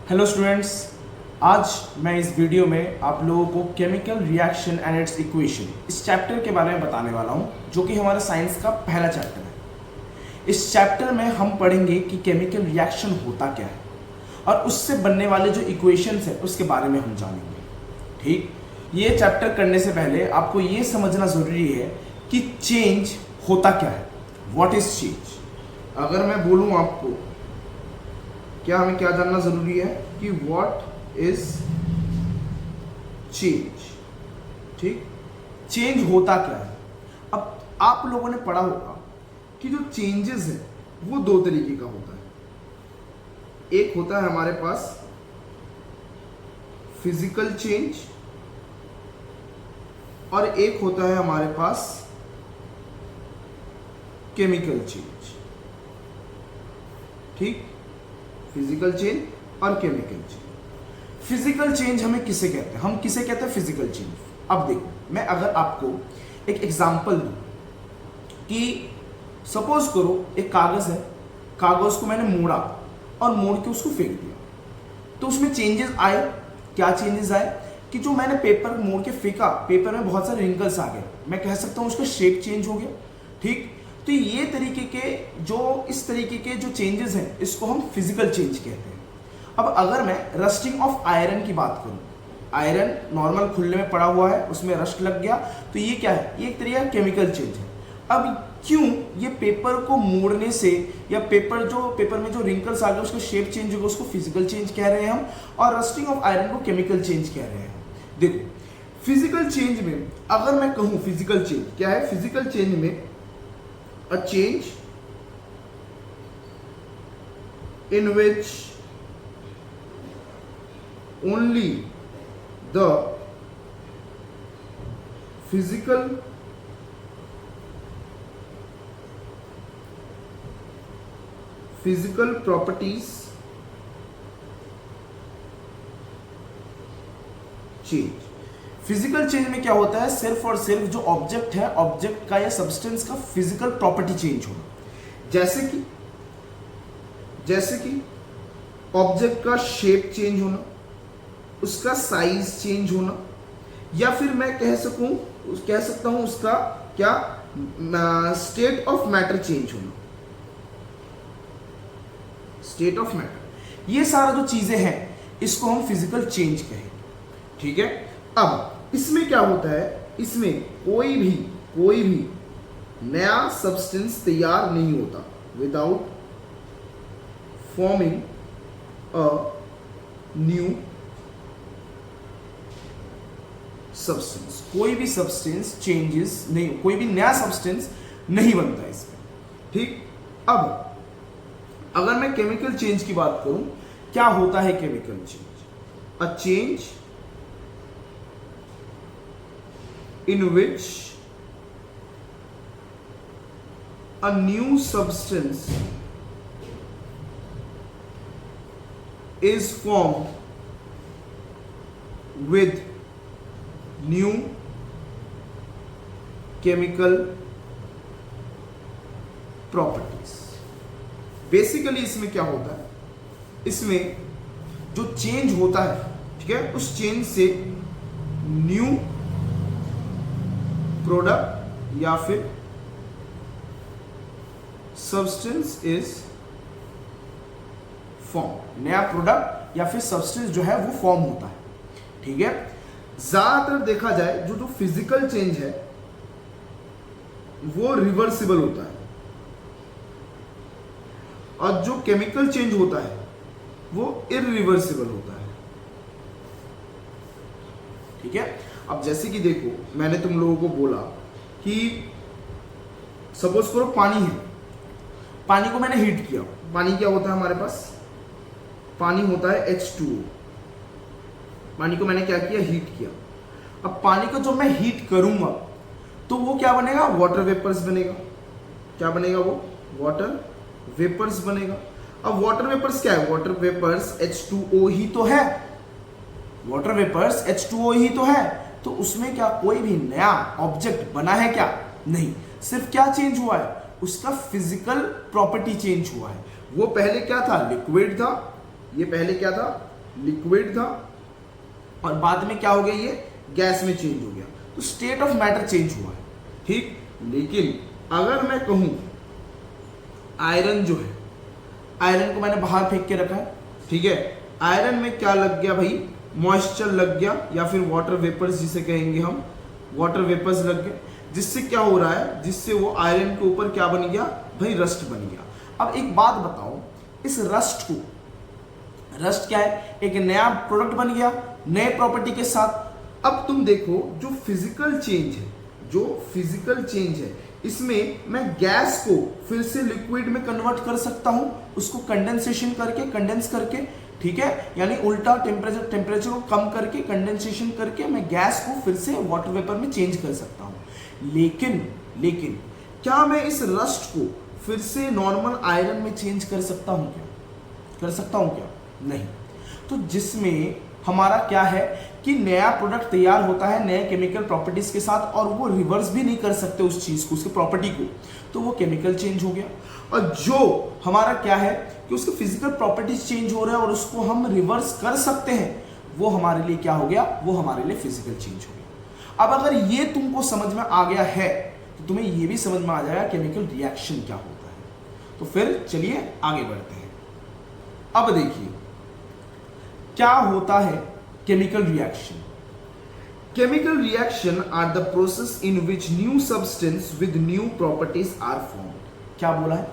Hello students, आज मैं इस वीडियो में आप लोगों को chemical reaction and it's equation इस चैप्टर के बारे में बताने वाला हूं, जो कि हमारा साइंस का पहला चैप्टर है। इस चैप्टर में हम पढ़ेंगे कि केमिकल रिएक्शन होता क्या है और उससे बनने वाले जो इक्वेशंस है उसके बारे में हम जानेंगे। ठीक, ये चैप्टर करने से पहले आपको ये समझना ज़रूरी है कि चेंज होता क्या है। What is change? अगर मैं बोलूँ आपको, क्या हमें क्या जानना जरूरी है कि व्हाट इज चेंज। ठीक, चेंज होता क्या है। अब आप लोगों ने पढ़ा होगा कि जो चेंजेस है वो दो तरीके का होता है। एक होता है हमारे पास फिजिकल चेंज और एक होता है हमारे पास केमिकल चेंज। ठीक, फिजिकल चेंज और केमिकल चेंज। फिजिकल चेंज हमें किसे कहते हैं? हम किसे कहते हैं फिजिकल चेंज? अब देखो, मैं अगर आपको एक एग्जांपल दूं कि सपोज करो एक कागज है, कागज को मैंने मोड़ा और मोड़ के उसको फेंक दिया, तो उसमें चेंजेस आए। क्या चेंजेस आए कि जो मैंने पेपर मोड़ के फेंका, पेपर में बहुत सारे रिंकल्स आ गए, मैं कह सकता हूं उसका शेप चेंज हो गया। ठीक, तो ये तरीके के इस तरीके के जो चेंजेस हैं इसको हम फिजिकल चेंज कहते हैं। अब अगर मैं रस्टिंग ऑफ आयरन की बात करूं, आयरन नॉर्मल खुले में पड़ा हुआ है, उसमें रस्ट लग गया, तो ये क्या है? ये एक तरीके का केमिकल चेंज है। अब क्यों ये पेपर को मोड़ने से या पेपर में जो रिंकल्स आ गए उसका शेप चेंज हो गया, उसको फिजिकल चेंज कह रहे हैं हम, और रस्टिंग ऑफ आयरन को केमिकल चेंज कह रहे हैं। देखो, फिजिकल चेंज में अगर मैं कहूं फिजिकल चेंज क्या है, फिजिकल चेंज में a change in which only the physical properties change। Physical change में क्या होता है? सिर्फ और सिर्फ जो ऑब्जेक्ट है, ऑब्जेक्ट का या सब्सटेंस का फिजिकल प्रॉपर्टी चेंज होना। जैसे कि ऑब्जेक्ट का शेप चेंज होना, उसका साइज चेंज होना, या फिर मैं कह सकता हूं उसका क्या स्टेट ऑफ मैटर चेंज होना। स्टेट ऑफ मैटर, ये सारा जो चीजें हैं इसको हम फिजिकल चेंज कहेंगे। ठीक है, अब इसमें क्या होता है, इसमें कोई भी नया सब्सटेंस तैयार नहीं होता without forming a new substance. कोई भी सब्सटेंस चेंजेस नहीं, कोई भी नया सब्सटेंस नहीं बनता इसमें। ठीक, अब अगर मैं केमिकल चेंज की बात करूं, क्या होता है chemical change? A change in which a new substance is formed with new chemical properties। Basically इसमें क्या होता है, इसमें जो चेंज होता है, ठीक है, उस चेंज से न्यू प्रोडक्ट या फिर सब्सटेंस इज फॉर्म, नया प्रोडक्ट या फिर सब्सटेंस जो है वो फॉर्म होता है। ठीक है, ज्यादातर देखा जाए जो फिजिकल चेंज है वो रिवर्सिबल होता है, और जो केमिकल चेंज होता है वो इरिवर्सिबल होता है। ठीक है, अब जैसे कि देखो, मैंने तुम लोगों को बोला कि सपोज करो पानी है, पानी को मैंने हीट किया। पानी क्या होता है हमारे पास? पानी होता है H2O। पानी को मैंने क्या किया? हीट किया। अब पानी को जब मैं हीट करूंगा तो वो क्या बनेगा? वाटर वेपर्स बनेगा। क्या बनेगा? वो वाटर वेपर्स बनेगा। अब वाटर वेपर्स क्या है? वाटर वेपर्स H2O ही तो है। वाटर वेपर्स H2O ही तो है, तो उसमें क्या कोई भी नया ऑब्जेक्ट बना है? क्या नहीं, सिर्फ क्या चेंज हुआ है? उसका फिजिकल प्रॉपर्टी चेंज हुआ है। वो पहले क्या था? लिक्विड था। ये पहले क्या था? लिक्विड था और बाद में क्या हो गया, ये गैस में चेंज हो गया, तो स्टेट ऑफ मैटर चेंज हुआ है, ठीक। लेकिन अगर मैं कहूं आयरन जो है, आयरन को मैंने बाहर फेंक के रखा है, ठीक है, आयरन में क्या लग गया भाई, मॉइस्चर लग गया या फिर वाटर वेपर्स जिसे कहेंगे हम, वाटर वेपर्स लग गए, जिससे क्या हो रहा है, जिससे वो आयरन के ऊपर क्या बन गया भाई, रस्ट बन गया। अब एक बात बताओ, इस रस्ट को, रस्ट क्या है, एक नया प्रोडक्ट बन गया नए प्रॉपर्टी के साथ। अब तुम देखो जो फिजिकल चेंज है, जो फिजिकल चेंज है, इसमें मैं गैस को फिर से लिक्विड में कन्वर्ट कर सकता हूं, उसको कंडेंसेशन करके, कंडेंस करके, ठीक है, यानी उल्टा टेम्परेचर को कम करके, कंडेंसेशन करके मैं गैस को फिर से वाटर वेपर में चेंज कर सकता हूं। लेकिन क्या मैं इस रस्ट को फिर से नॉर्मल आयरन में चेंज कर सकता हूं क्या, कर सकता हूं क्या, नहीं। तो जिसमें हमारा क्या है कि नया प्रोडक्ट तैयार होता है नए केमिकल प्रॉपर्टीज के साथ, और वो रिवर्स भी नहीं कर सकते उस चीज को, उसकी प्रॉपर्टी को, तो वो केमिकल चेंज हो गया। और जो हमारा क्या है कि उसके फिजिकल प्रॉपर्टीज चेंज हो रहे हैं और उसको हम रिवर्स कर सकते हैं, वो हमारे लिए क्या हो गया, वो हमारे लिए फिजिकल चेंज हो गया। अब अगर ये तुमको समझ में आ गया है तो तुम्हें ये भी समझ में आ जाएगा केमिकल रिएक्शन क्या होता है। तो फिर चलिए आगे बढ़ते हैं। अब देखिए क्या होता है chemical reaction. Chemical reaction are the process in which new substance with new properties are formed. क्या बोला है,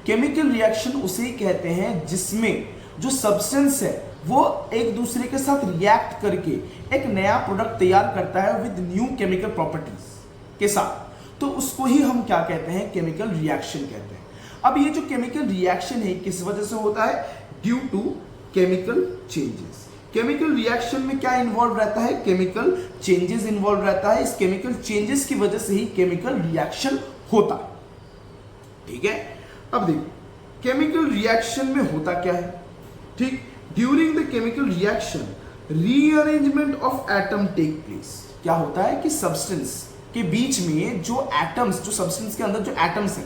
केमिकल रिएक्शन उसे कहते हैं जिसमें जो सब्सटेंस है वो एक दूसरे के साथ रिएक्ट करके एक नया प्रोडक्ट तैयार करता है विद न्यू केमिकल प्रॉपर्टीज के साथ, तो उसको ही हम क्या कहते हैं, केमिकल रिएक्शन कहते हैं। अब ये जो केमिकल रिएक्शन है किस वजह से होता है, due to chemical changes. Chemical reaction में क्या इन्वॉल्व रहता है, केमिकल चेंजेस इन्वॉल्व रहता है। इस केमिकल चेंजेस की वजह से ही केमिकल रिएक्शन होता है, ठीक है। अब देखो केमिकल रिएक्शन में होता क्या है, ठीक, during the chemical reaction rearrangement of atom take place. क्या होता है कि सब्सटेंस के बीच में जो एटम्स, जो सब्सटेंस के अंदर जो एटम्स है,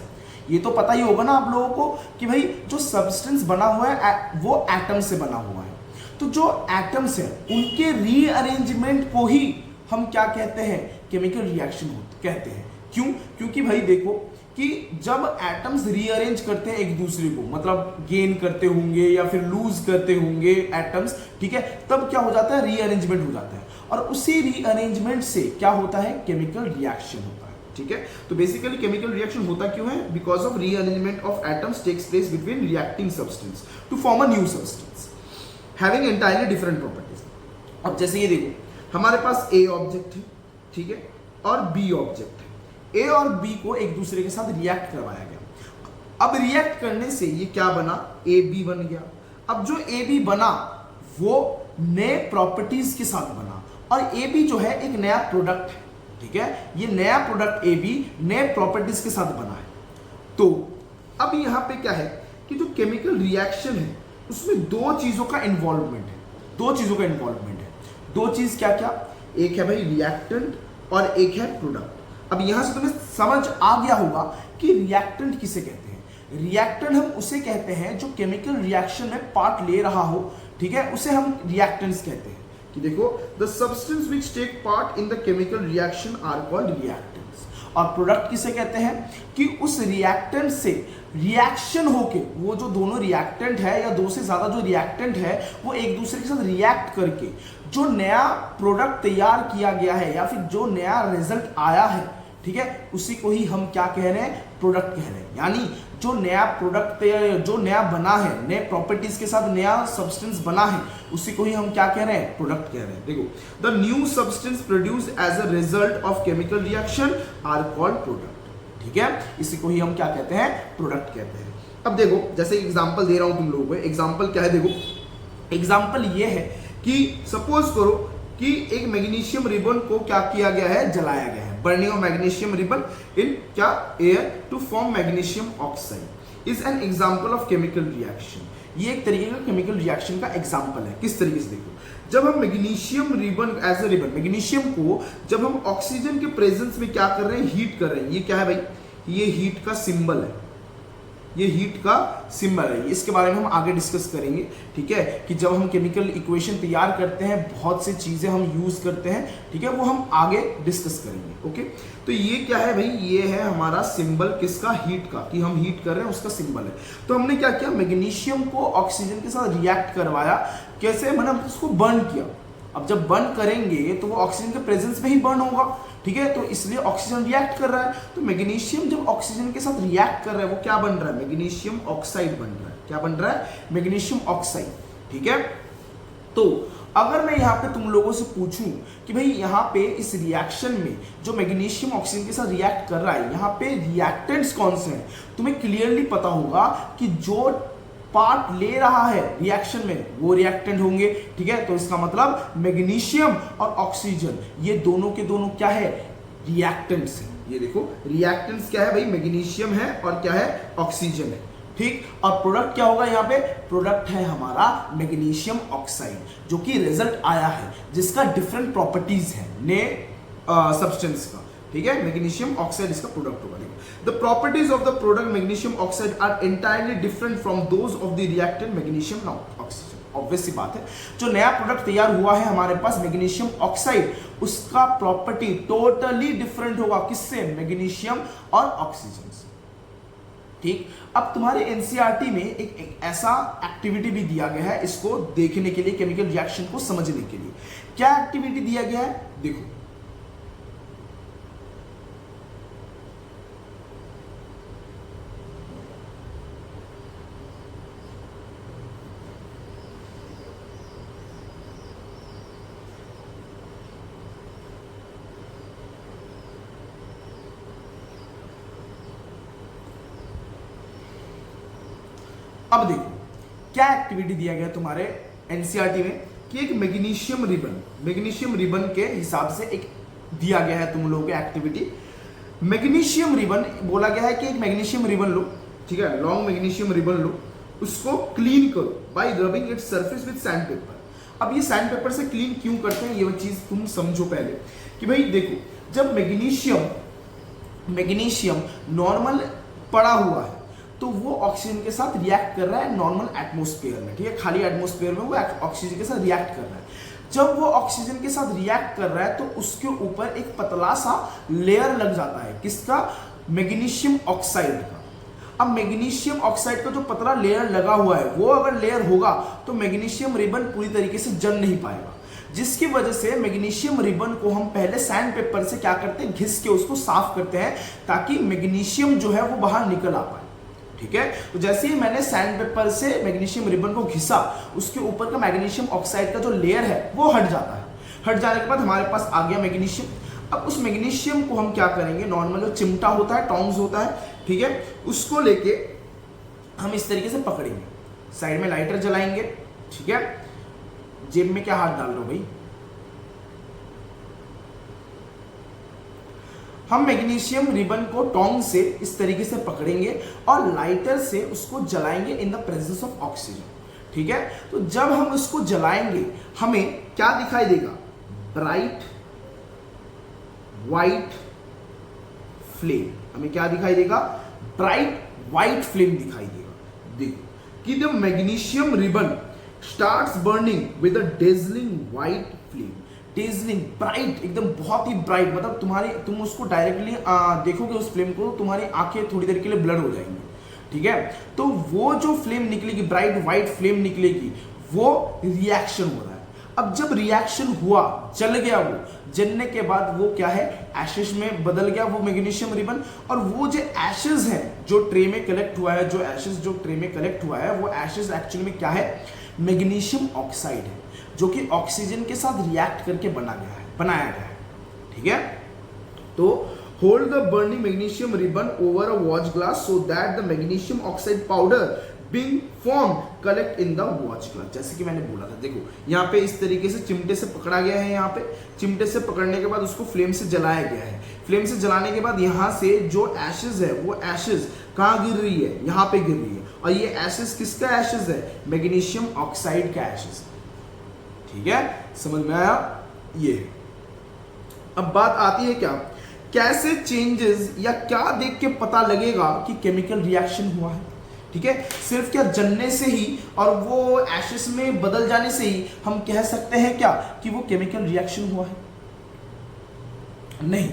ये तो पता ही होगा ना आप लोगों को कि भाई जो सब्सटेंस बना हुआ है वो एटम से बना हुआ है, तो जो एटम्स है उनके रीअरेंजमेंट को ही हम क्या कहते हैं, केमिकल रिएक्शन कहते हैं। क्यों, क्योंकि भाई देखो कि जब एटम्स रीअरेंज करते हैं एक दूसरे को, मतलब गेन करते होंगे या फिर लूज करते होंगे एटम्स, ठीक है, तब क्या हो जाता है, रीअरेंजमेंट हो जाता है, और उसी रीअरेंजमेंट से क्या होता है, केमिकल रिएक्शन होता है, ठीक है। तो बेसिकली केमिकल रिएक्शन होता क्यों है, because of rearrangement of atoms takes place between reacting substance to form a new substance having entirely different properties. अब जैसे ये देखो हमारे पास ए ऑब्जेक्ट है, ठीक है, और बी ऑब्जेक्ट है। ए और बी को एक दूसरे के साथ रिएक्ट करवाया गया। अब रिएक्ट करने से ये क्या बना, ए बी बन गया। अब जो ए बी बना वो नए प्रॉपर्टीज के साथ बना, और ए बी जो है एक नया प्रोडक्ट है, ठीक है, ये नया प्रोडक्ट ए बी नए प्रॉपर्टीज के साथ बना है। तो अब यहां पे क्या है कि जो केमिकल रिएक्शन है उसमें दो चीजों का इन्वॉल्वमेंट है, दो चीजों का इन्वॉल्वमेंट है। दो चीज क्या क्या, एक है भाई रिएक्टेंट और एक है प्रोडक्ट। अब यहां से तुम्हें समझ आ गया होगा कि रिएक्टेंट किसे कहते हैं। रिएक्टेंट हम उसे कहते हैं जो केमिकल रिएक्शन में पार्ट ले रहा हो, ठीक है, उसे हम रिएक्टेंट्स कहते हैं। कि देखो the substance which take part in the chemical reaction are called reactants. और प्रोडक्ट किसे कहते हैं कि उस रिएक्टेंट से रिएक्शन होके वो जो दोनों रिएक्टेंट है या दो से ज्यादा जो रिएक्टेंट है वो एक दूसरे के साथ रिएक्ट करके जो नया प्रोडक्ट तैयार किया गया है या फिर जो नया रिजल्ट आया है, ठीक है, उसी को ही हम क्या कह रहे हैं, प्रोडक्ट कह रहे हैं। यानी जो नया प्रोडक्ट जो नया बना है, नए प्रॉपर्टीज के साथ नया सब्सटेंस बना है, उसी को ही हम क्या कह रहे हैं, प्रोडक्ट कह रहे हैं। देखो the new substance produce as a result of chemical reaction are called product, ठीक है, इसी को ही हम क्या कहते हैं, प्रोडक्ट कहते हैं। अब देखो जैसे एग्जांपल दे रहा हूं तुम लोगों को, एग्जांपल क्या है, देखो एग्जांपल ये है कि सपोज करो कि एक मैग्नीशियम रिबन को क्या किया गया है, जलाया गया है। Burning of magnesium ribbon in क्या air to form magnesium oxide is an example of chemical reaction. ये एक तरीके का केमिकल रिएक्शन का एग्जांपल है। किस तरीके से, देखो जब हम magnesium ribbon as a ribbon, magnesium को जब हम ऑक्सीजन के प्रेजेंस में क्या कर रहे हैं, हीट कर रहे हैं। ये क्या है भाई, ये हीट का सिंबल है, ये हीट का सिंबल है, इसके बारे में हम आगे डिस्कस करेंगे, ठीक है, कि जब हम केमिकल इक्वेशन तैयार करते हैं बहुत सी चीजें हम यूज करते हैं, ठीक है, वो हम आगे डिस्कस करेंगे। ओके, तो ये क्या है भाई, ये है हमारा सिंबल किसका, हीट का, कि हम हीट कर रहे हैं उसका सिंबल है। तो हमने क्या किया, मैग्नीशियम को ऑक्सीजन के साथ रिएक्ट करवाया, कैसे, मतलब उसको बर्न किया। अब जब बर्न करेंगे तो वो ऑक्सीजन के प्रेजेंस में ही बर्न होगा, ठीक है, तो इसलिए ऑक्सीजन रिएक्ट कर रहा है। तो मैग्नीशियम जब ऑक्सीजन के साथ रिएक्ट कर रहा है वो क्या बन रहा है, मैग्नीशियम ऑक्साइड बन रहा है। क्या बन रहा है, मैग्नीशियम ऑक्साइड, ठीक है। तो अगर मैं यहाँ पे तुम लोगों से पूछूं कि भाई यहाँ पे इस रिएक्शन में जो मैग्नीशियम ऑक्सीजन के साथ रिएक्ट कर रहा है, यहाँ पे रिएक्टेंट्स कौन से हैं, तुम्हें क्लियरली पता होगा कि जो पार्ट ले रहा है रिएक्शन में वो रिएक्टेंट होंगे, ठीक है। तो इसका मतलब मैग्नीशियम और ऑक्सीजन ये दोनों के दोनों क्या है, रिएक्टेंट्स है। ये देखो रिएक्टेंट्स क्या है भाई, मैग्नीशियम है और क्या है, ऑक्सीजन है, ठीक। और प्रोडक्ट क्या होगा, यहाँ पे प्रोडक्ट है हमारा मैग्नीशियम ऑक्साइड, जो कि रिजल्ट आया है जिसका डिफरेंट प्रॉपर्टीज है ने सब्सटेंस का, ठीक है। मैग्नीशियम ऑक्साइड इसका प्रोडक्ट होगा। The properties of the product magnesium oxide are entirely different from those of the reactant magnesium oxygen. Obvious सी बात है, जो नया प्रोडक्ट तैयार हुआ है हमारे पास मैग्नीशियम ऑक्साइड, उसका प्रॉपर्टी टोटली डिफरेंट होगा, किससे, मैग्नीशियम और ऑक्सीजन से, ठीक। अब तुम्हारे एनसीईआरटी में एक ऐसा एक्टिविटी भी दिया गया है, इसको देखने के लिए, केमिकल रिएक्शन को समझने के लिए। क्या एक्टिविटी दिया गया है, देखो। अब देखो क्या एक्टिविटी दिया गया तुम्हारे एनसीईआरटी में कि एक मैग्नीशियम रिबन के हिसाब से एक दिया गया है तुम लोगों को एक्टिविटी। मैग्नीशियम रिबन बोला गया है कि एक मैग्नीशियम रिबन लो, ठीक है, लॉन्ग मैग्नीशियम रिबन लो, उसको क्लीन करो bye rubbing its surface with sand paper. अब ये सैंड पेपर से क्लीन क्यों करते हैं, ये चीज तुम समझो पहले कि भाई देखो, जब मैग्नीशियम नॉर्मल पड़ा हुआ है तो वो ऑक्सीजन के साथ रिएक्ट कर रहा है नॉर्मल एटमॉस्फेयर में, ठीक है, खाली एटमॉस्फेयर में वो ऑक्सीजन के साथ रिएक्ट कर रहा है। जब वो ऑक्सीजन के साथ रिएक्ट कर रहा है तो उसके ऊपर एक पतला सा लेयर लग जाता है, किसका, मैग्नीशियम ऑक्साइड का। अब मैग्नीशियम ऑक्साइड का जो पतला लेयर लगा हुआ है वो अगर लेयर होगा तो मैग्नीशियम रिबन पूरी तरीके से जल नहीं पाएगा, जिसकी वजह से मैग्नीशियम रिबन को हम पहले सैंड पेपर से क्या करते हैं, घिस के उसको साफ करते हैं ताकि मैग्नीशियम जो है वो बाहर निकल आ पाए, ठीक है। तो जैसे ही मैंने सैंड पेपर से मैग्नीशियम रिबन को घिसा, उसके ऊपर का मैग्नीशियम ऑक्साइड का जो लेयर है वो हट जाता है। हट जाने के बाद हमारे पास आ गया मैग्नीशियम। अब उस मैग्नीशियम को हम क्या करेंगे, नॉर्मल जो चिमटा होता है, टोंग्स होता है, ठीक है, उसको लेके हम इस तरीके से पकड़ेंगे, साइड में लाइटर जलाएंगे, ठीक है। जेब में क्या हाथ डाल रहे हो भाई, हम मैग्नीशियम रिबन को टोंग से इस तरीके से पकड़ेंगे और लाइटर से उसको जलाएंगे in the presence of oxygen, ठीक है। तो जब हम उसको जलाएंगे हमें क्या दिखाई देगा, ब्राइट व्हाइट फ्लेम। हमें क्या दिखाई देगा, ब्राइट व्हाइट फ्लेम दिखाई देगा। देखो कि the magnesium ribbon starts burning with a dazzling white flame. Dazzling, bright, एकदम बहुत ही ब्राइट, मतलब तुम उसको डायरेक्टली देखोगे उस फ्लेम को, तुम्हारी आंखें थोड़ी देर के लिए ब्लर हो जाएंगी, ठीक है। तो वो जो फ्लेम निकलेगी, ब्राइट व्हाइट फ्लेम निकलेगी, वो रिएक्शन हो रहा है। अब जब रिएक्शन हुआ, जल गया, वो जलने के बाद वो क्या है, एशेस में बदल गया वो मैग्नीशियम रिबन। और वो जो एशेस है जो ट्रे में कलेक्ट हुआ है, जो ट्रे में कलेक्ट हुआ है, वो एशेस एक्चुअली में क्या है, मैग्नीशियम ऑक्साइड है, जो कि ऑक्सीजन के साथ रिएक्ट करके बनाया गया है, ठीक है। तो hold the burning magnesium ribbon over a watch glass so that the magnesium oxide powder being form collect in the watch glass. जैसे कि मैंने बोला था, देखो यहाँ पे इस तरीके से चिमटे से पकड़ा गया है, यहाँ पे चिमटे से पकड़ने के बाद उसको फ्लेम से जलाया गया है। फ्लेम से जलाने के बाद यहाँ से जो एशेज है वो एशेज कहाँ गिर रही है, यहाँ पे गिर रही है, और ये एशेज किसका एशेज है, मैग्नीशियम ऑक्साइड का एशेज, ठीक है। समझ में आया ये। अब बात आती है क्या, कैसे चेंजेस या क्या देख के पता लगेगा कि केमिकल रिएक्शन हुआ है। ठीक है, सिर्फ क्या जलने से ही और वो एशेस में बदल जाने से ही हम कह सकते हैं क्या कि वो केमिकल रिएक्शन हुआ है? नहीं,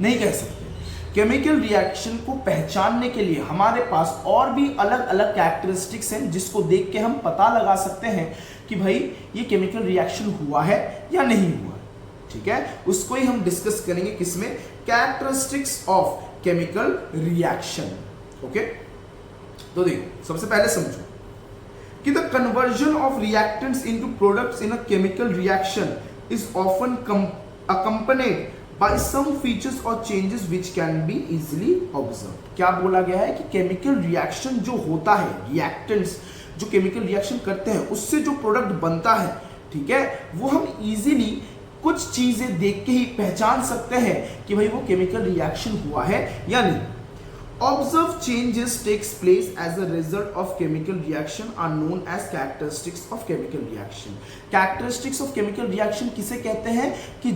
नहीं कह सकते। केमिकल रिएक्शन को पहचानने के लिए हमारे पास और भी अलग अलग कैरेक्टरिस्टिक्स हैं जिसको देख के हम पता लगा सकते हैं कि भाई ये केमिकल रिएक्शन हुआ है या नहीं हुआ है। ठीक है, उसको ही हम डिस्कस करेंगे किसमें, characteristics of chemical reaction. Okay, तो देखो सबसे पहले समझो कि the conversion of reactants into products in a chemical reaction is often accompanied by some features or changes which can be easily observed। क्या बोला गया है कि केमिकल रिएक्शन जो होता है, रिएक्टेंट्स जो केमिकल रिएक्शन करते हैं उससे जो प्रोडक्ट बनता है, ठीक है, वो हम इजीली कुछ चीजें देख के ही पहचान सकते हैं कि भाई वो केमिकल रिएक्शन हुआ है या नहीं। Observed changes takes place as a result of chemical reaction are known as characteristics of chemical reaction। Characteristics of chemical reaction किसे कहते हैं कि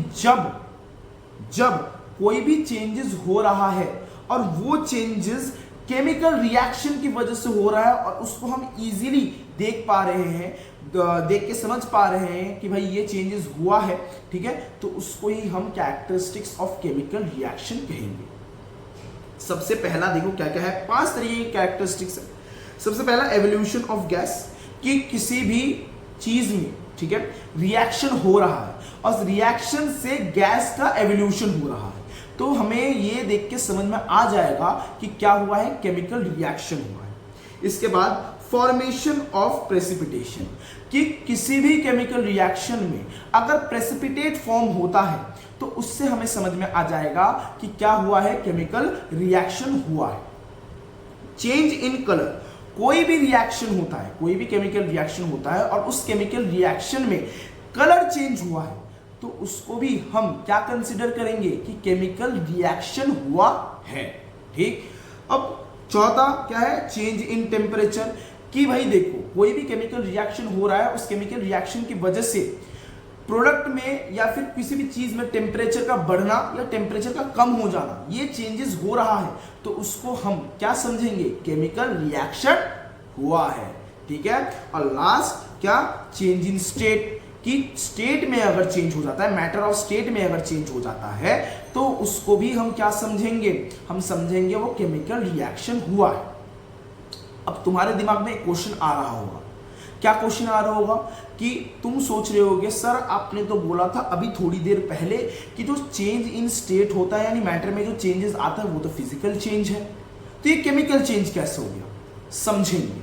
जब कोई भी चेंजेस हो रहा है और वो चेंजेस केमिकल रिएक्शन की वजह से हो रहा है और उसको हम इजीली देख पा रहे हैं, देख के समझ पा रहे हैं कि भाई ये चेंजेस हुआ है, ठीक है, तो उसको ही हम कैरेक्टरिस्टिक्स ऑफ केमिकल रिएक्शन कहेंगे। सबसे पहला देखो क्या क्या है, 5 तरीके की कैरेक्टरिस्टिक्स है। सबसे पहला एवोल्यूशन ऑफ गैस, कि किसी भी चीज में, ठीक है, रिएक्शन हो रहा है और रिएक्शन से गैस का एवोल्यूशन हो रहा है, तो हमें ये देख के समझ में आ जाएगा कि क्या हुआ है, केमिकल रिएक्शन हुआ है। इसके बाद फॉर्मेशन ऑफ प्रेसिपिटेशन, कि किसी भी केमिकल रिएक्शन में अगर प्रेसिपिटेट फॉर्म होता है तो उससे हमें समझ में आ जाएगा कि क्या हुआ है, केमिकल रिएक्शन हुआ है। चेंज इन कलर, कोई भी रिएक्शन होता है, कोई भी केमिकल रिएक्शन होता है और उस केमिकल रिएक्शन में कलर चेंज हुआ है तो उसको भी हम क्या कंसीडर करेंगे कि केमिकल रिएक्शन हुआ है। ठीक, अब चौथा क्या है, चेंज इन टेम्परेचर, कि भाई देखो कोई भी केमिकल रिएक्शन हो रहा है, उस केमिकल रिएक्शन की वजह से प्रोडक्ट में या फिर किसी भी चीज में टेम्परेचर का बढ़ना या टेम्परेचर का कम हो जाना, ये चेंजेस हो रहा है तो उसको हम क्या समझेंगे, केमिकल रिएक्शन हुआ है। ठीक है, और लास्ट क्या, चेंज इन स्टेट, कि स्टेट में अगर चेंज हो जाता है, मैटर ऑफ स्टेट में अगर चेंज हो जाता है तो उसको भी हम क्या समझेंगे, हम समझेंगे वो केमिकल रिएक्शन हुआ है। अब तुम्हारे दिमाग में एक क्वेश्चन आ रहा होगा, क्या क्वेश्चन आ रहा होगा कि तुम सोच रहे होगे सर आपने तो बोला था अभी थोड़ी देर पहले कि जो चेंज इन स्टेट होता है यानी मैटर में जो चेंजेस आता है वो तो फिजिकल चेंज है, तो ये केमिकल चेंज कैसे हो गया। समझेंगे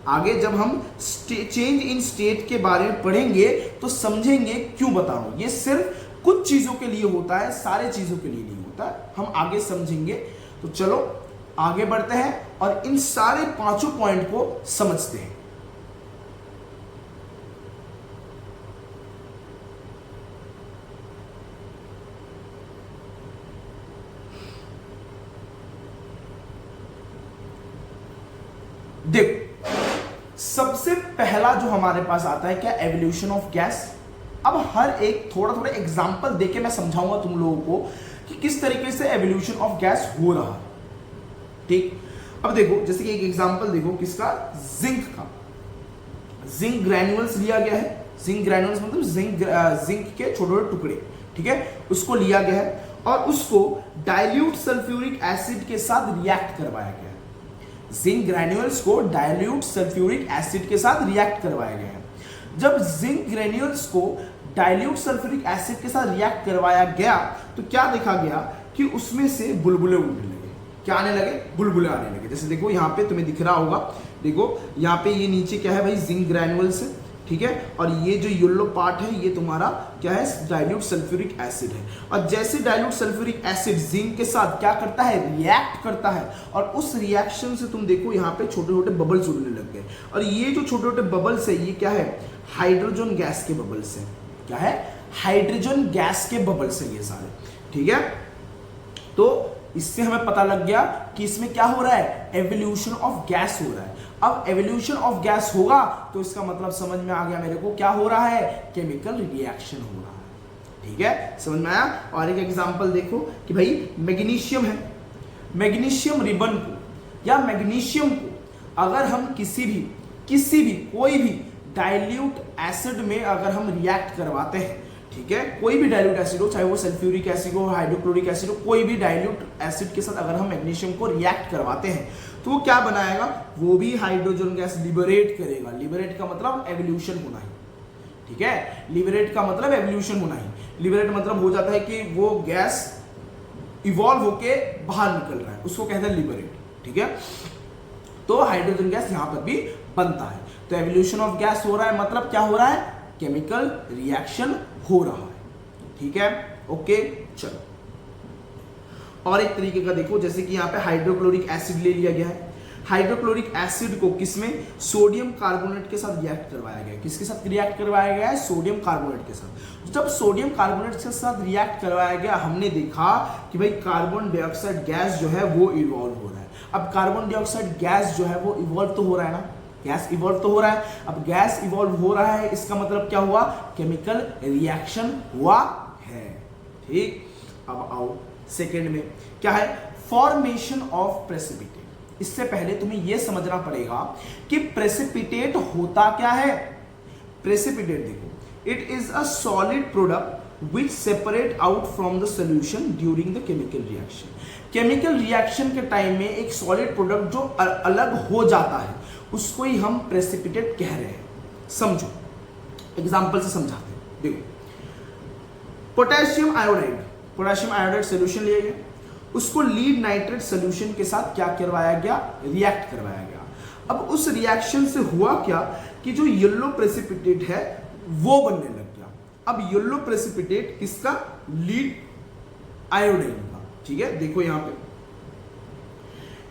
आगे जब हम चेंज इन स्टेट के बारे में पढ़ेंगे तो समझेंगे क्यों बता रहा हूं। ये सिर्फ कुछ चीजों के लिए होता है, सारे चीजों के लिए नहीं होता है, हम आगे समझेंगे। तो चलो आगे बढ़ते हैं और इन सारे 5 पॉइंट को समझते हैं। देखो सबसे पहला जो हमारे पास आता है क्या, एवोल्यूशन ऑफ गैस। अब हर एक थोड़ा एग्जांपल देके मैं समझाऊंगा तुम लोगों को कि किस तरीके से एवोल्यूशन ऑफ गैस हो रहा है। ठीक, अब देखो जैसे कि एक एग्जांपल देखो किसका, जिंक का। जिंक ग्रैन्यूल्स लिया गया है, जिंक ग्रैन्यूल्स मतलब जिंक के छोटे छोटे टुकड़े, ठीक है, उसको लिया गया है और उसको डाइल्यूट सल्फ्यूरिक एसिड के साथ रिएक्ट करवाया गया है। जिंक ग्रैन्यूल्स को डाइल्यूट सल्फ्यूरिक एसिड के साथ रिएक्ट करवाया गया है। जब जिंक ग्रैन्यूल्स को डाइल्यूट सल्फ्यूरिक एसिड के साथ रिएक्ट करवाया गया तो क्या देखा गया कि उसमें से बुलबुले उठने लगे। क्या आने लगे, बुलबुले आने लगे। जैसे देखो यहाँ पे तुम्हें दिख रहा होगा, देखो यहाँ पे ये नीचे क्या है भाई, जिंक ग्रैन्यूल्स है, ठीक है, और ये जो येलो पार्ट है ये तुम्हारा क्या है, डाइल्यूट सल्फ्यूरिक एसिड है। और जैसे डाइल्यूट सल्फ्यूरिक एसिड जिंक के साथ क्या करता है, रिएक्ट करता है और उस रिएक्शन से तुम देखो यहाँ पे छोटे छोटे बबल्स उड़ने लग गए। और ये जो छोटे छोटे बबल्स है ये क्या है, हाइड्रोजन गैस के बबल्स है। क्या है, हाइड्रोजन गैस के बबल्स है ये सारे, ठीक है। तो इससे हमें पता लग गया कि इसमें क्या हो रहा है, एवोल्यूशन ऑफ गैस हो रहा है। अब एवोल्यूशन ऑफ गैस होगा तो इसका मतलब समझ में आ गया मेरे को क्या हो रहा है, केमिकल रिएक्शन हो रहा है। ठीक है, समझ में आया। और एक एग्जांपल देखो कि भाई मैग्नीशियम है, मैग्नीशियम रिबन को या मैग्नीशियम को अगर हम किसी भी कोई भी डाइल्यूट एसिड में अगर हम रिएक्ट करवाते हैं, ठीक है, कोई भी डाइल्यूट एसिड हो, चाहे वो सल्फ्यूरिक एसिड हो, हाइड्रोक्लोरिक एसिड हो, कोई भी डाइल्यूट एसिड के साथ अगर हम मैग्नीशियम को रिएक्ट करवाते हैं तो वो क्या बनाएगा, वो भी हाइड्रोजन गैस लिबरेट करेगा। लिबरेट का मतलब एवोल्यूशन होना है, ठीक है, लिबरेट का मतलब एवोल्यूशन होना है। लिबरेट मतलब हो जाता है कि वो गैस इवॉल्व होके बाहर निकल रहा है, उसको कहते हैं लिबरेट, ठीक है। तो हाइड्रोजन गैस यहां पर भी बनता है। तो एवोल्यूशन ऑफ गैस हो रहा है, मतलब क्या हो रहा है, केमिकल रिएक्शन हो रहा है, ठीक है, ओके। चलो और एक तरीके का देखो, जैसे कि यहाँ पे हाइड्रोक्लोरिक एसिड ले लिया गया है। हाइड्रोक्लोरिक एसिड को किसमें, सोडियम कार्बोनेट के साथ रिएक्ट करवाया गया है। किसके साथ रिएक्ट करवाया गया है, सोडियम कार्बोनेट के साथ। जब सोडियम कार्बोनेट के साथ रिएक्ट करवाया गया, हमने देखा कि भाई कार्बन डाइऑक्साइड गैस जो है वो इवॉल्व हो रहा है। अब कार्बन डाइऑक्साइड गैस जो है वो इवॉल्व तो हो रहा है ना, गैस इवॉल्व तो हो रहा है। अब गैस इवॉल्व हो रहा है, इसका मतलब क्या हुआ, केमिकल रिएक्शन हुआ है, ठीक। अब आओ सेकेंड में, क्या है, फॉर्मेशन ऑफ प्रेसिपिटेट। इससे पहले तुम्हें यह समझना पड़ेगा कि प्रेसिपिटेट होता क्या है। प्रेसिपिटेट देखो, it is a solid product which separate out from the solution during the chemical reaction. Chemical reaction के टाइम में एक सॉलिड प्रोडक्ट जो अलग हो जाता है उसको ही हम प्रेसिपिटेट कह रहे हैं। समझो, एग्जांपल से समझाते हैं। देखो, पोटेशियम आयोडाइड सोल्यूशन लिया गया, उसको लीड नाइट्रेट सोल्यूशन के साथ क्या करवाया गया, रिएक्ट करवाया गया। अब उस रिएक्शन से हुआ क्या कि जो येलो प्रेसिपिटेट है वो बनने लग गया। अब येलो प्रेसिपिटेट किसका, लीड आयोडाइन का, ठीक है। देखो यहां पे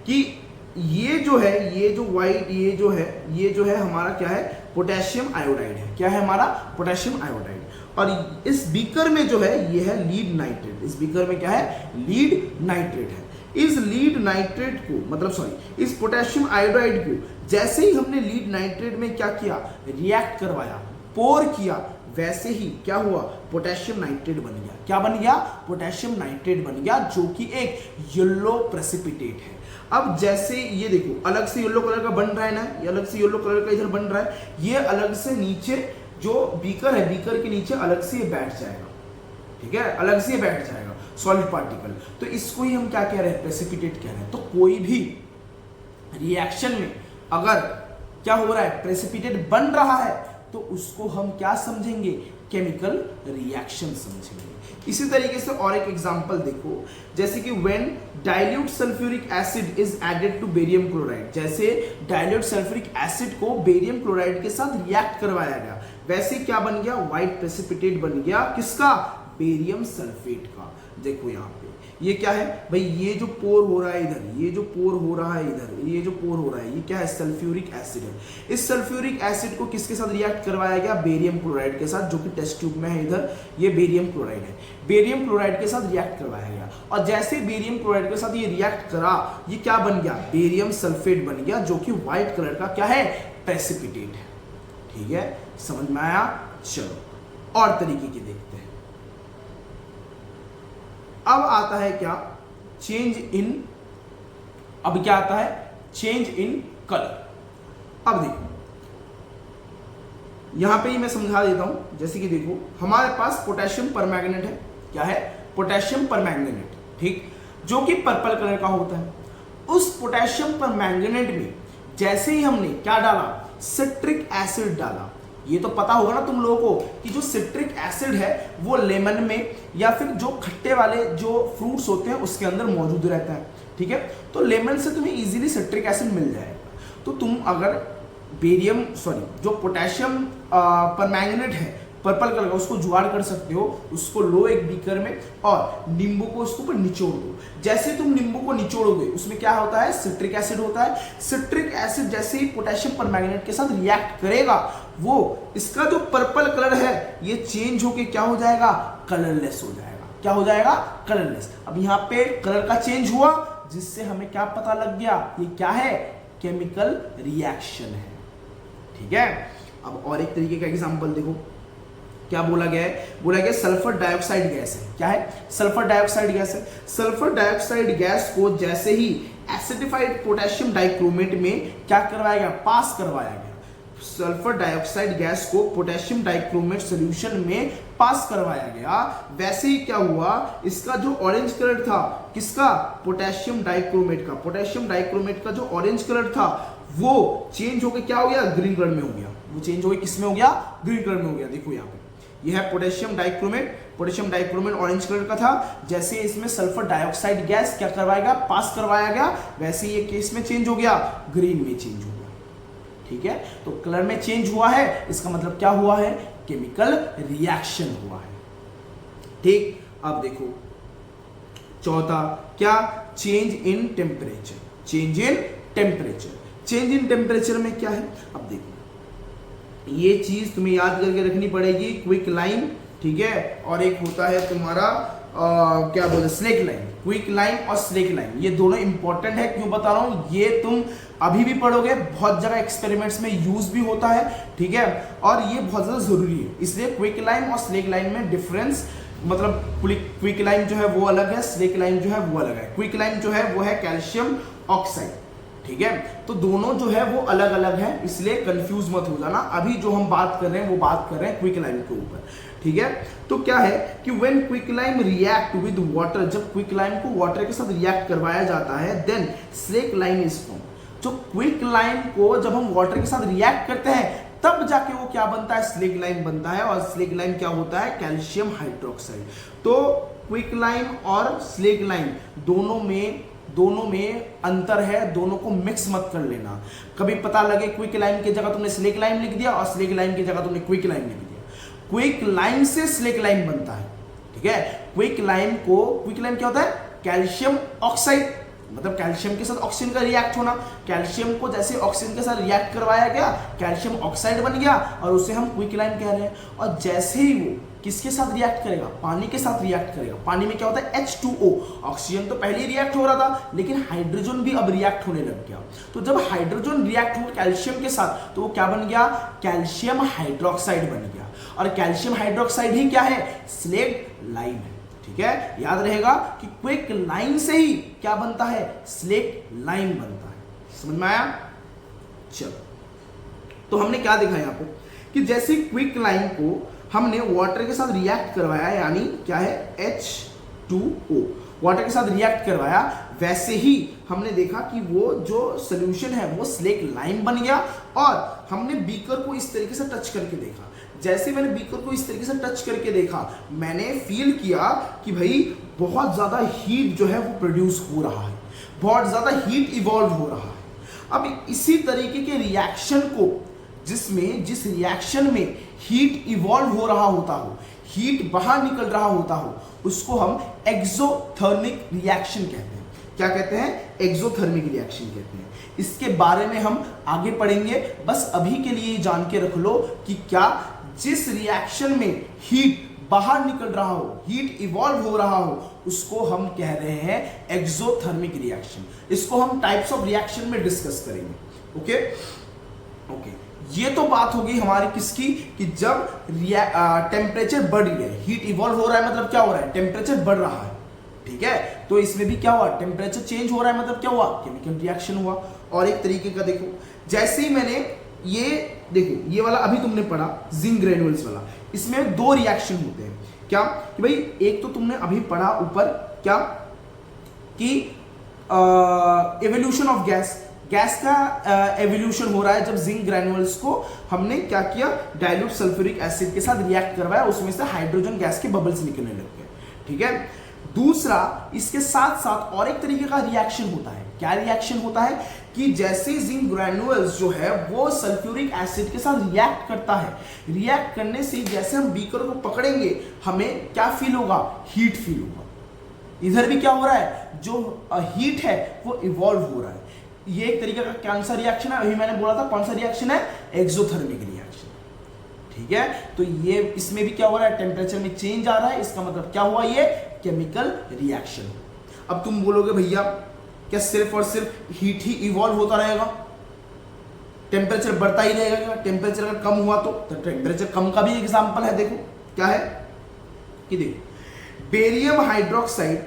कि ये जो है, ये जो व्हाइट, ये जो है हमारा क्या है, पोटेशियम आयोडाइड है। क्या है हमारा, पोटेशियम आयोडाइड। और इस बीकर में जो है ये है लीड नाइट्रेट। इस बीकर में क्या है, लीड नाइट्रेट है। इस लीड नाइट्रेट को, मतलब सॉरी, इस पोटेशियम आयोडाइड को जैसे ही हमने लीड नाइट्रेट में क्या किया, रिएक्ट करवाया, पोर किया, वैसे ही क्या हुआ, पोटेशियम नाइट्रेट बन गया। क्या बन गया, पोटेशियम नाइट्रेट बन गया, जो कि एक येलो प्रेसिपिटेट है। अब जैसे ये देखो, अलग से येलो कलर का बन रहा है ना, ये अलग से येलो कलर का इधर बन रहा है, ये अलग से नीचे जो बीकर है, बीकर के नीचे अलग से ये बैठ जाएगा, ठीक है, अलग से ये बैठ जाएगा सॉलिड पार्टिकल। तो इसको ही हम क्या कह रहे हैं, प्रेसिपिटेट कह रहे हैं। तो कोई भी रिएक्शन में अगर क्या हो रहा है, प्रेसिपिटेट बन रहा है, तो उसको हम क्या समझेंगे, केमिकल रिएक्शन समझेंगे। इसी तरीके से और एक एग्जांपल देखो, जैसे कि when dilute sulphuric acid is added to barium chloride. जैसे डाइल्यूट सल्फ्यूरिक एसिड को बेरियम क्लोराइड के साथ रिएक्ट करवाया गया, वैसे क्या बन गया, व्हाइट प्रेसिपिटेट बन गया, किसका, बेरियम सल्फेट का। देखो यहाँ पे ये क्या है भाई, ये जो पोर हो रहा है इधर, ये जो पोर हो रहा है इधर, ये जो पोर हो रहा है, ये क्या है, सल्फ्यूरिक एसिड है। इस सल्फ्यूरिक एसिड को किसके साथ रिएक्ट करवाया गया, बेरियम क्लोराइड के साथ, जो कि टेस्ट ट्यूब में है इधर, ये बेरियम क्लोराइड है। बेरियम क्लोराइड के साथ रिएक्ट करवाया गया, और जैसे बेरियम क्लोराइड के साथ ये रिएक्ट करा, ये क्या बन गया, बेरियम सल्फेट बन गया, जो कि व्हाइट कलर का क्या है, प्रेसिपिटेट है, ठीक है, समझ में आया। चलो और तरीके की देखते हैं। अब आता है क्या, चेंज इन, अब क्या आता है, चेंज इन कलर। अब देखो यहां पे ही मैं समझा देता हूं, जैसे कि देखो हमारे पास पोटेशियम परमैंगनेट है, क्या है, पोटेशियम परमैंगनेट, ठीक, जो कि पर्पल कलर का होता है। उस पोटेशियम परमैंगनेट में जैसे ही हमने क्या डाला, सिट्रिक एसिड डाला। ये तो पता होगा ना तुम लोगों को कि जो सिट्रिक एसिड है वो लेमन में या फिर जो खट्टे वाले जो फ्रूट्स होते हैं उसके अंदर मौजूद रहता है, ठीक है। तो लेमन से तुम्हें इजीली सिट्रिक एसिड मिल जाएगा। तो तुम अगर जो पोटेशियम परमैंगनेट है पर्पल कलर का, उसको जुगाड़ कर सकते हो, उसको लो एक बीकर में और नींबू को उसके ऊपर निचोड़ दो। जैसे तुम नींबू को निचोड़ोगे उसमें क्या होता है, सिट्रिक एसिड होता है। सिट्रिक एसिड जैसे ही पोटेशियम परमैंगनेट के साथ रिएक्ट करेगा, वो इसका जो पर्पल कलर है ये चेंज होके क्या हो जाएगा, कलरलेस हो जाएगा। क्या हो जाएगा, कलरलेस। अब यहाँ पे कलर का चेंज हुआ, जिससे हमें क्या पता लग गया, ये क्या है, केमिकल रिएक्शन है, ठीक है। अब और एक तरीके का एग्जांपल देखो, क्या बोला गया है, बोला गया सल्फर डाइऑक्साइड गैस है। क्या है, सल्फर डाइऑक्साइड गैस है। सल्फर डाइऑक्साइड गैस को जैसे ही एसिडिफाइड पोटेशियम डाइक्रोमेट में क्या करवाया गया, पास करवाया गया। सल्फर डाइऑक्साइड गैस को पोटेशियम डाइक्रोमेट सॉल्यूशन में पास करवाया गया। वैसे ही क्या हुआ, इसका जो ऑरेंज कलर था, किसका, पोटेशियम डाइक्रोमेट का, पोटेशियम डाइक्रोमेट का जो ऑरेंज कलर था वो चेंज होकर क्या हो गया, ग्रीन कलर में हो गया। वो चेंज होकर किस में हो गया, ग्रीन कलर में हो गया। देखो यहाँ पे ये है potassium dichromate, potassium dichromate orange colour का था। जैसे इसमें सल्फर डाइऑक्साइड गैस क्या करवाया गया, पास करवाया गया, वैसे ये केस में चेंज हो गया, ग्रीन में चेंज हो गया। ठीक है, तो कलर में चेंज हुआ है, इसका मतलब क्या हुआ है, केमिकल रिएक्शन हुआ है। ठीक, अब देखो चौथा क्या, change in temperature. Change in temperature, change in temperature में क्या है, अब देखो ये चीज तुम्हें याद करके रखनी पड़ेगी, क्विक लाइन, ठीक है, और एक होता है तुम्हारा क्या बोलते, स्लेक लाइन। क्विक लाइन और स्लेक लाइन ये दोनों इंपॉर्टेंट है। क्यों बता रहा हूं, ये तुम अभी भी पढ़ोगे, बहुत जगह एक्सपेरिमेंट्स में यूज भी होता है, ठीक है, और ये बहुत ज्यादा जरूरी है। इसलिए क्विक लाइन और स्लेक लाइन में डिफरेंस, मतलब क्विक लाइन जो है वो अलग है, स्लेक लाइन जो है वो अलग है। क्विक लाइन जो है वो है कैल्शियम ऑक्साइड, ठीक है, तो दोनों जो है वो अलग अलग है, इसलिए कंफ्यूज मत हो जाना। अभी जो हम बात कर रहे हैं वो बात कर रहे हैं क्विक लाइन के ऊपर, ठीक है। तो क्या है कि when quick lime react with water, जब क्विक लाइम को वाटर के साथ रिएक्ट करवाया जाता है, then slake lime is form. तो क्विक लाइम को जब हम वाटर के साथ रिएक्ट करते हैं तब जाके वो क्या बनता है, स्लेक लाइम बनता है। और स्लेक लाइम क्या होता है, कैल्शियम हाइड्रोक्साइड। तो क्विक लाइम और स्लेक लाइम दोनों में अंतर है, दोनों को मिक्स मत कर लेना। कभी पता लगे क्विक लाइम की जगह तुमने स्लेक लाइम लिख दिया और स्लेक लाइम की जगह तुमने क्विक लाइम लिख दिया। क्विक लाइम से स्लेक लाइम बनता है, ठीक है। क्विक लाइम क्या होता है, कैल्शियम ऑक्साइड, मतलब कैल्शियम के साथ ऑक्सीजन का रिएक्ट होना। कैल्शियम को जैसे ऑक्सीजन के साथ रिएक्ट करवाया गया, कैल्शियम ऑक्साइड बन गया और उसे हम क्विक लाइम कह रहे हैं। और जैसे ही वो किसके साथ रिएक्ट करेगा, पानी के साथ रिएक्ट करेगा। पानी में क्या होता है, H2O। ऑक्सीजन तो पहले ही रिएक्ट हो रहा था, लेकिन हाइड्रोजन भी अब रिएक्ट होने लग गया। तो जब हाइड्रोजन रिएक्ट हुआ कैल्शियम के साथ, तो वो क्या बन गया, कैल्शियम हाइड्रोक्साइड बन गया। और कैल्शियम हाइड्रोक्साइड ही क्या है, स्लेक लाइम है, ठीक है। याद रहेगा कि क्विक लाइम से ही क्या बनता है, स्लेक लाइम बनता है। समझ में आया, चलो। तो हमने क्या देखा यहां पर कि जैसे क्विक लाइम को हमने वाटर के साथ रिएक्ट करवाया, यानी क्या है, H2O, वाटर के साथ रिएक्ट करवाया, वैसे ही हमने देखा कि वो जो सोल्यूशन है वो स्लेक लाइम बन गया। और हमने बीकर को इस तरीके से टच करके देखा। जैसे मैंने बीकर को इस तरीके से टच करके देखा, मैंने फील किया कि भाई बहुत ज्यादा हीट जो है वो प्रोड्यूस हो रहा है, बहुत ज्यादा हीट इवॉल्व हो रहा है। अब इसी तरीके के रिएक्शन को, जिस रिएक्शन में हीट इवॉल्व हो रहा होता हो, हीट बाहर निकल रहा होता हो, उसको हम एक्सोथर्मिक रिएक्शन कहते हैं। क्या कहते हैं, एक्सोथर्मिक रिएक्शन कहते हैं। इसके बारे में हम आगे पढ़ेंगे, बस अभी के लिए जान के रख लो कि क्या, जिस रिएक्शन में हीट बाहर निकल रहा हो, हीट इवॉल्व हो रहा हो, उसको हम कह रहे हैं एक्सोथर्मिक रिएक्शन। इसको हम टाइप्स ऑफ रिएक्शन में डिस्कस करेंगे। ओके, ये तो बात होगी हमारी किसकी, कि जब टेम्परेचर बढ़ रही है, हीट इवॉल्व हो रहा है, मतलब क्या हो रहा है, टेम्परेचर बढ़ रहा है, ठीक है। तो इसमें भी क्या हुआ, टेम्परेचर चेंज हो रहा है, मतलब क्या हुआ, केमिकल रिएक्शन हुआ। और एक तरीके का देखो, जैसे ही मैंने ये देखो, ये वाला अभी तुमने पढ़ा जिंक ग्रेन्यूल्स वाला, इसमें दो रिएक्शन होते हैं। क्या कि भाई, एक तो तुमने अभी पढ़ा ऊपर क्या कि एवोल्यूशन ऑफ गैस का एवोल्यूशन हो रहा है। जब जिंक ग्रैन्युल्स को हमने क्या किया, डाइल्यूट सल्फ्यूरिक एसिड के साथ रिएक्ट करवाया, उसमें से हाइड्रोजन गैस के बबल्स निकलने लग गए, ठीक है। दूसरा, इसके साथ साथ और एक तरीके का रिएक्शन होता है। क्या रिएक्शन होता है कि जैसे जिंक ग्रैन्युल्स जो है वो सल्फ्यूरिक एसिड के साथ रिएक्ट करता है, रिएक्ट करने से जैसे हम बीकर को पकड़ेंगे, हमें क्या फील होगा, हीट फील होगा। इधर भी क्या हो रहा है, जो हीट है वो इवॉल्व हो रहा है। ये एक तरीके का कौन सा रिएक्शन है, अभी मैंने बोला था कौन सा रिएक्शन है, एक्सोथर्मिक रिएक्शन, ठीक है। तो ये इसमें भी क्या हो रहा है, टेम्परेचर में चेंज आ रहा है, इसका मतलब क्या हुआ, ये केमिकल रिएक्शन। अब तुम बोलोगे भैया क्या सिर्फ और सिर्फ हीट ही इवॉल्व होता रहेगा, टेम्परेचर बढ़ता ही रहेगा? टेम्परेचर अगर कम हुआ तो टेम्परेचर कम का भी एग्जांपल है। देखो क्या है कि देखो, बेरियम हाइड्रोक्साइड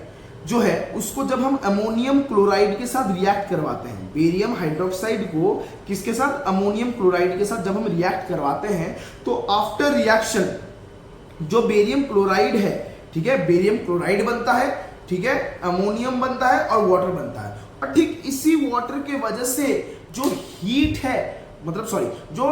जो है उसको जब हम अमोनियम क्लोराइड के साथ रिएक्ट करवाते हैं, बेरियम हाइड्रोक्साइड को किसके साथ, अमोनियम क्लोराइड के साथ जब हम रिएक्ट करवाते हैं, तो आफ्टर रिएक्शन जो बेरियम क्लोराइड है, ठीक है, बेरियम क्लोराइड बनता है, ठीक है, अमोनियम बनता है और वाटर बनता है। और ठीक इसी वाटर के वजह से जो हीट है, मतलब सॉरी, जो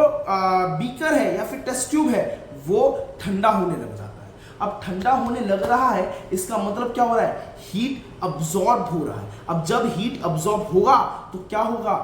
बीकर है या फिर टेस्ट ट्यूब है, वो ठंडा होने लग जाता है। अब ठंडा होने लग रहा है, इसका मतलब क्या हो रहा है, हीट अब्सॉर्ब हो रहा है। अब जब हीट अब्सॉर्ब होगा तो क्या होगा,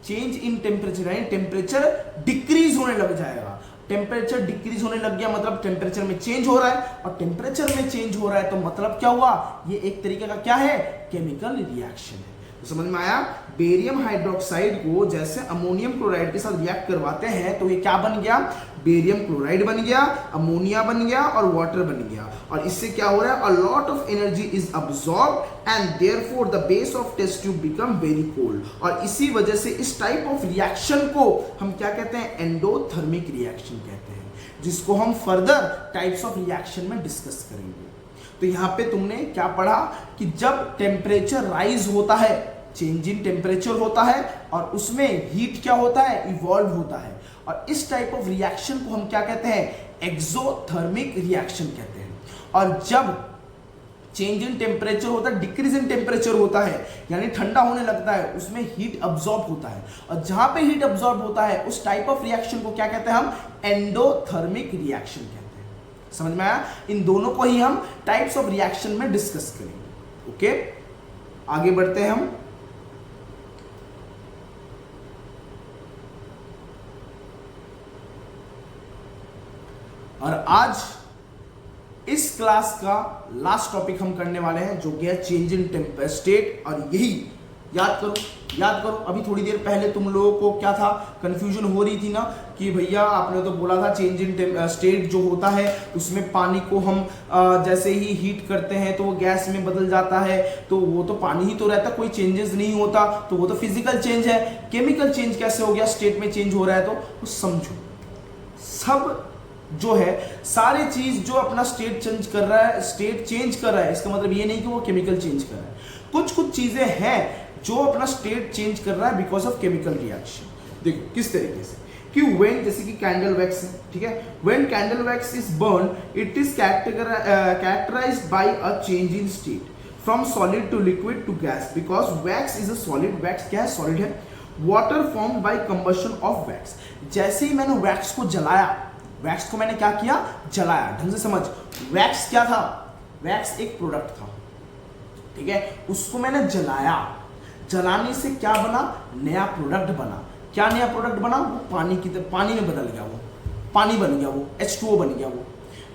चेंज इन टेम्परेचर, यानी टेम्परेचर डिक्रीज होने लग जाएगा। टेम्परेचर डिक्रीज होने लग गया मतलब टेम्परेचर में चेंज हो रहा है, और टेम्परेचर में चेंज हो रहा है तो मतलब क्या हुआ, ये एक तरीके का क्या है, केमिकल रिएक्शन है। तो समझ में आया, बेरियम हाइड्रोक्साइड को जैसे अमोनियम क्लोराइड के साथ रिएक्ट करवाते हैं तो ये क्या बन गया, बेरियम क्लोराइड बन गया, अमोनिया बन गया और वाटर बन गया। और इससे क्या हो रहा है, a lot of energy is absorbed and therefore the base of test tube become very cold. और इसी वजह से इस टाइप ऑफ रिएक्शन को हम क्या कहते हैं, एंडोथर्मिक रिएक्शन कहते हैं, जिसको हम फर्दर टाइप्स ऑफ रिएक्शन में डिस्कस करेंगे। तो यहाँ पे तुमने क्या पढ़ा कि जब टेम्परेचर राइज होता है, चेंज इन टेम्परेचर होता है और उसमें हीट क्या होता है, इवॉल्व होता है। और इस टाइप ऑफ रिएक्शन को हम क्या कहते हैं, एक्सोथर्मिक रिएक्शन कहते हैं। और जब चेंज इन टेम्परेचर होता है, डिक्रीज इन टेम्परेचर होता है, यानी ठंडा होने लगता है, उसमें हीट अब्सॉर्ब होता है। और जहां पे हीट अब्सॉर्ब होता है उस टाइप ऑफ रिएक्शन को क्या कहते हैं, हम एंडोथर्मिक रिएक्शन कहते हैं। समझ में आया, इन दोनों को ही हम टाइप्स ऑफ रिएक्शन में डिस्कस करेंगे। ओके, आगे बढ़ते हैं हम। और आज इस क्लास का लास्ट टॉपिक हम करने वाले हैं, जो कि है चेंज इन स्टेट। और यही याद करो, अभी थोड़ी देर पहले तुम लोगों को क्या था, कंफ्यूजन हो रही थी ना कि भैया आपने तो बोला था चेंज इन स्टेट जो होता है उसमें पानी को हम जैसे ही हीट करते हैं तो वो गैस में बदल जाता है, तो वो तो पानी ही तो रहता, कोई चेंजेस नहीं होता, तो वो तो फिजिकल चेंज है। केमिकल चेंज कैसे हो गया, स्टेट में चेंज हो रहा है, तो समझो सब जो है सारे चीज जो अपना स्टेट चेंज कर रहा है, स्टेट चेंज कर रहा है, इसका मतलब ये नहीं कि वो केमिकल चेंज कर रहा है। कुछ चीजें हैं जो अपना स्टेट चेंज कर रहा है बिकॉज ऑफ केमिकल रिएक्शन। देखो किस तरीके से, कि व्हेन, जैसे कि कैंडल वैक्स है, ठीक है, when candle wax is burn it is characterised by a change in state from solid to liquid to gas, because wax is a solid. Wax क्या है, सॉलिड है। Water form by combustion of wax, जैसे ही मैंने wax को जलाया, wax को मैंने क्या किया, जलाया, ढंग से समझ, वैक्स क्या था, वैक्स एक प्रोडक्ट था, ठीक है, उसको मैंने जलाया, जलाने से क्या बना, नया प्रोडक्ट बना। क्या नया प्रोडक्ट बना, वो पानी की तरह, पानी में बदल गया, वो पानी बन गया, वो H2O बन गया वो,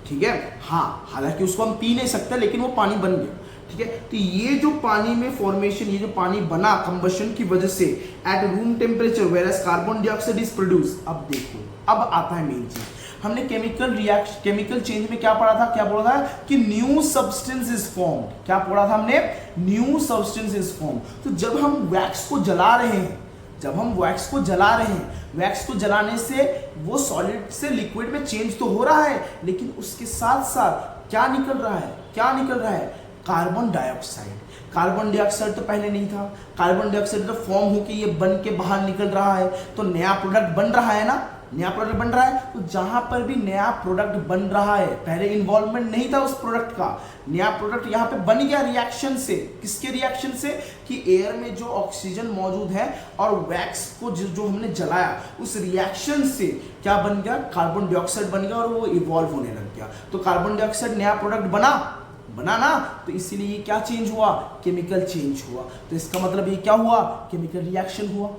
ठीक है। हाँ, हालांकि उसको हम पी नहीं सकते लेकिन वो पानी बन गया, ठीक है। तो ये जो पानी में फॉर्मेशन, ये जो पानी बना कंबशन की वजह से at room temperature whereas carbon dioxide is produce. अब देखो, अब आता है मेन चीज, हमने केमिकल चेंज में क्या पढ़ा था, क्या बोला था कि न्यू सब्सटेंस इज फॉर्म। क्या पढ़ा था हमने, न्यू सब्सटेंस इज फॉर्म। तो जब हम वैक्स को जला रहे हैं, वैक्स को जलाने से वो सॉलिड से लिक्विड में चेंज तो हो रहा है, लेकिन उसके साथ साथ क्या निकल रहा है, कार्बन डाइऑक्साइड। कार्बन डाइऑक्साइड तो पहले नहीं था, कार्बन डाइऑक्साइड तो फॉर्म होकर ये बन के बाहर निकल रहा है, तो नया प्रोडक्ट बन रहा है ना, नया प्रोडक्ट बन रहा है। तो जहां पर भी नया प्रोडक्ट बन रहा है, पहले इन्वॉल्वमेंट नहीं था उस प्रोडक्ट का, नया प्रोडक्ट यहां पे बन गया रिएक्शन से। किसके रिएक्शन से, कि एयर में जो ऑक्सीजन मौजूद है और वैक्स को जो हमने जलाया, उस रिएक्शन से क्या बन गया, कार्बन डाइऑक्साइड बन गया और वो इवॉल्व होने लग गया। तो कार्बन डाइऑक्साइड नया प्रोडक्ट बना ना, तो इसीलिए ये क्या चेंज हुआ, केमिकल चेंज हुआ। तो इसका मतलब ये क्या हुआ, केमिकल रिएक्शन हुआ।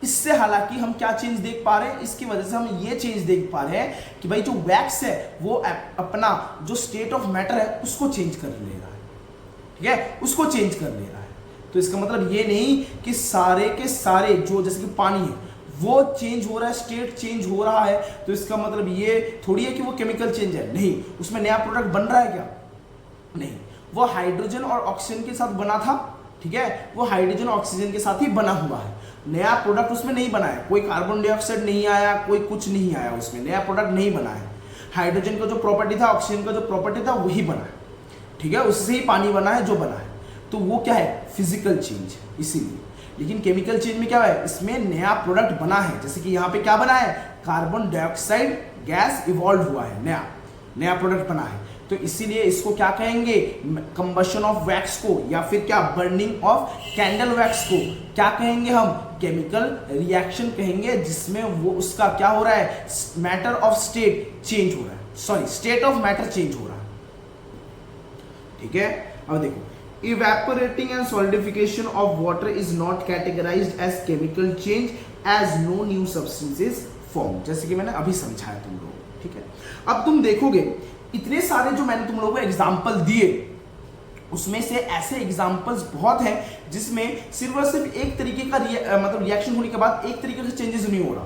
इससे हालांकि हम क्या चेंज देख पा रहे हैं, इसकी वजह से हम ये चेंज देख पा रहे हैं कि भाई जो वैक्स है वो अपना जो स्टेट ऑफ मैटर है उसको चेंज कर ले रहा है, ठीक है, उसको चेंज कर ले रहा है। तो इसका मतलब ये नहीं कि सारे के सारे जो, जैसे कि पानी है वो चेंज हो रहा है, स्टेट चेंज हो रहा है, तो इसका मतलब ये थोड़ी है कि वो केमिकल चेंज है, नहीं। उसमें नया प्रोडक्ट बन रहा है क्या, नहीं, वो हाइड्रोजन और ऑक्सीजन के साथ बना था, ठीक है, वो हाइड्रोजन ऑक्सीजन के साथ ही बना हुआ है, नया प्रोडक्ट उसमें नहीं बना है, कोई कार्बन डाइऑक्साइड नहीं आया, कोई कुछ नहीं आया, उसमें नया प्रोडक्ट नहीं बना है। हाइड्रोजन का जो प्रॉपर्टी था, ऑक्सीजन का जो प्रॉपर्टी था वही बना है, ठीक है, उससे ही पानी बना है जो बना है। तो वो क्या है, फिजिकल चेंज, इसीलिए। लेकिन केमिकल चेंज में क्या है, इसमें नया प्रोडक्ट बना है, जैसे कि यहाँ पे क्या बना है, कार्बन डाइऑक्साइड गैस इवॉल्व हुआ है, नया प्रोडक्ट बना है, तो इसीलिए इसको क्या कहेंगे, कंबशन ऑफ वैक्स को या फिर क्या बर्निंग ऑफ कैंडल वैक्स को क्या कहेंगे हम, केमिकल रिएक्शन कहेंगे, जिसमें वो उसका क्या हो रहा है, मैटर ऑफ स्टेट चेंज हो रहा है, sorry state of matter change हो रहा है। ठीक है, अब देखो, evaporating and solidification of water is not categorized as chemical change as no new substance is formed, जैसे कि मैंने अभी समझाया तुम लोगों को। ठीक है, अब तुम देखोगे इतने सारे जो मैंने तुम लोगों को एग्जाम्पल दिए, उसमें से ऐसे एग्जाम्पल्स बहुत हैं जिसमें सिर्फ और सिर्फ एक तरीके का मतलब रिएक्शन होने के बाद एक तरीके का चेंजेस नहीं हो रहा,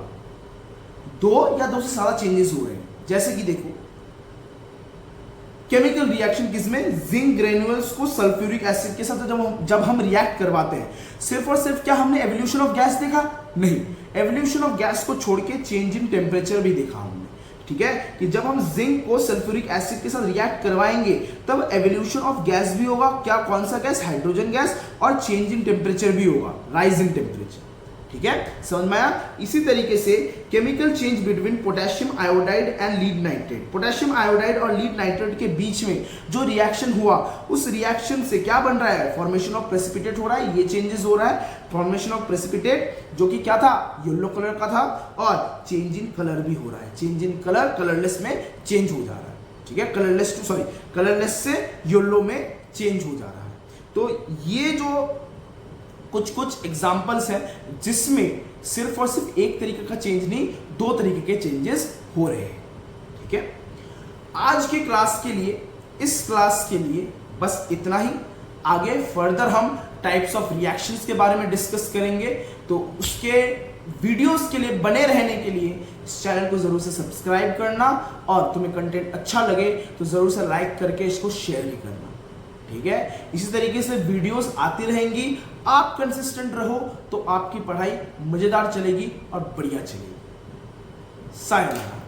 दो या दो से ज्यादा चेंजेस हो रहे हैं। जैसे कि देखो, केमिकल रिएक्शन किसमें, जिंक ग्रेन्यूल्स को सल्फ्यूरिक एसिड के साथ जब हम रिएक्ट करवाते हैं, सिर्फ और सिर्फ क्या हमने एवोल्यूशन ऑफ गैस देखा, नहीं, एवोल्यूशन ऑफ गैस को छोड़ के चेंज इन टेम्परेचर भी देखा हमने। ठीक है, कि जब हम जिंक को सल्फ्यूरिक एसिड के साथ रिएक्ट करवाएंगे तब एवोल्यूशन ऑफ गैस भी होगा, क्या, कौन सा गैस, हाइड्रोजन गैस, और चेंज इन टेम्परेचर भी होगा, राइज इन टेम्परेचर। ठीक है, समझ में आया। इसी तरीके से chemical change between potassium iodide and lead nitrate, potassium iodide और लीड नाइट्रेट के बीच में जो रिएक्शन हुआ, उस रिएक्शन से क्या बन रहा है, फॉर्मेशन ऑफ प्रेसिपिटेट हो रहा है, ये चेंजेस हो रहा है, फॉर्मेशन ऑफ प्रेसिपिटेट जो कि क्या था, येलो कलर का था, और चेंज इन कलर भी हो रहा है, चेंज इन कलर, कलरलेस में चेंज हो जा रहा है। ठीक है, कलरलेस से येलो में चेंज हो जा रहा है। तो ये जो कुछ एग्जाम्पल्स हैं जिसमें सिर्फ और सिर्फ एक तरीके का चेंज नहीं, दो तरीके के चेंजेस हो रहे हैं। ठीक है, आज के क्लास के लिए, इस क्लास के लिए बस इतना ही। आगे फर्दर हम टाइप्स ऑफ रिएक्शंस के बारे में डिस्कस करेंगे, तो उसके वीडियोस के लिए बने रहने के लिए इस चैनल को जरूर से सब्सक्राइब करना, और तुम्हें कंटेंट अच्छा लगे तो जरूर से लाइक करके इसको शेयर भी करना। ठीक है, इसी तरीके से वीडियोस आती रहेंगी, आप कंसिस्टेंट रहो तो आपकी पढ़ाई मजेदार चलेगी और बढ़िया चलेगी। सायोनारा।